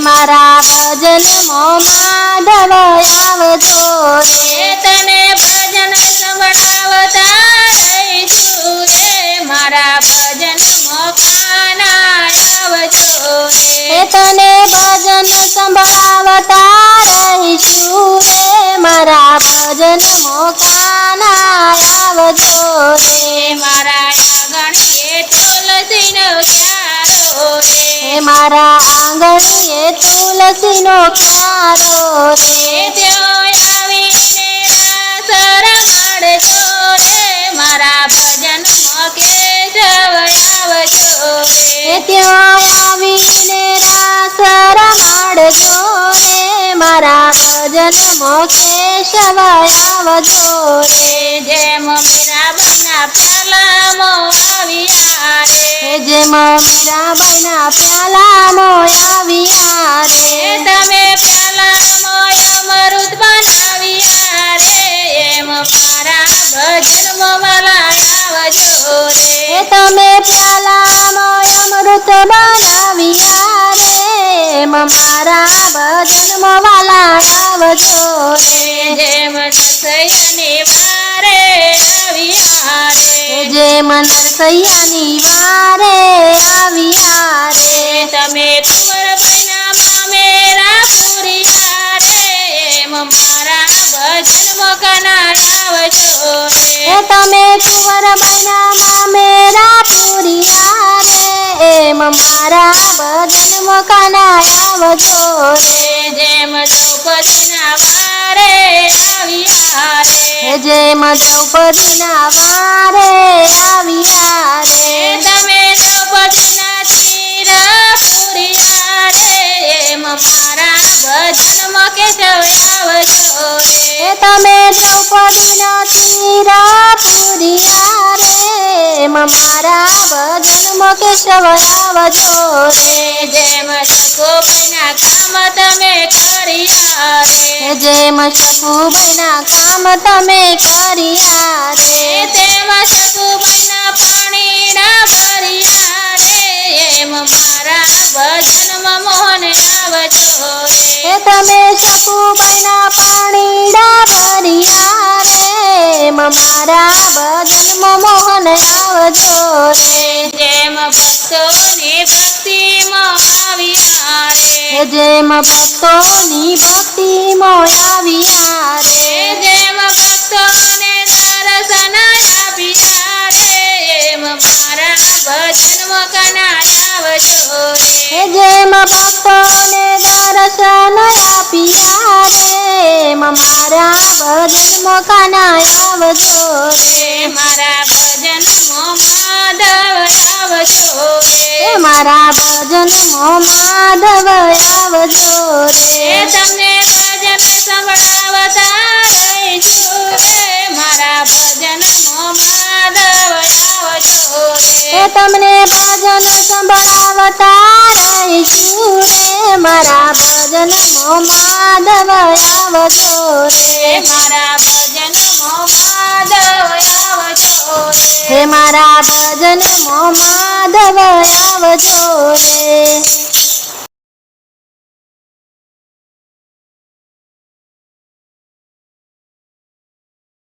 मारा भजन मो माधव आवजो रे तने भजन संभळावता रहीशु रे मारा भजन मो काना आवजो रे तने भजन संभळावता रहीशु रे मारा भजन मो काना आवजो रे मारा आंगणीए तुलसीनो क्यारो रे मारा आंगणीए तुलसीनो क्यारो रे त्यो आवीने रास रमाडजो रे मारा भजन मो केशव आवजो रे त्यो आवीने रास रमाडजो रे मारा भजन मो केशव आवजो रे जेम मीराबाईना प्यालामो आविया रे जेम मीराबाईना प्यालामो आविया रे तमे प्यालामो अमृत बनाविया रे एम मारा भजन मो वाला आवजो रे तमे प्यालामो अमृत बनाविया रे मारा भजन मो वाला आवजो रे जेम नरसैयानी वारे आविया रे जेम नरसैयानी वारे आविया रे तमे कुंवरबाईना मामेरा पुरिया रे एम मारा भजन मो काना आवजो रे तमे कुंवरबाईना मामेरा पुरिया रे एम मारा भजन मो काना आवजो रे जेम द्रौपदीना वारे आविया रे जेम द्रौपदीना वारे आविया रे तमे द्रौपदीना तीर पुरिया रे एम मारा भजन मो केशव आवजो रे तमे द्रौपदीना तीर पुरिया रे मारा भजन मो केशव आवजो रे जेम सखुबाईना काम तमे करिया रे जेम सखुबाईना काम तमे करिया रे तेम सखुबाईना पाणीना भरिया रे एम मारा भजन मो मोहन आवजो रे तमे सखुबाईना पाणीडा भरिया रे मारा भजन मो मोहन आवजो रे जेम भक्तोनी भक्ति मो आविया रे जेम भक्तोनी भक्ति मो आविया रे जेम भक्तोने दर्शन आपिया रे एम मारा भजन मो काना आवजो रे जेम भक्तोने दर्शन आपिया रे मारा भजन मो काना आवजो रे मारा भजन मो माधव आवजो रे मारा भजन मो माधव आवजो रे तमने भजन संभळावता रहीशु रे मारा भजन मो माधव आवजो रे तमने भजन संभळावता रहीशु रे मारा भजन मो माधव आवजो रे मारा भजन मो माधव आवजो रे हे मारा भजन मो माधव आवजो रे।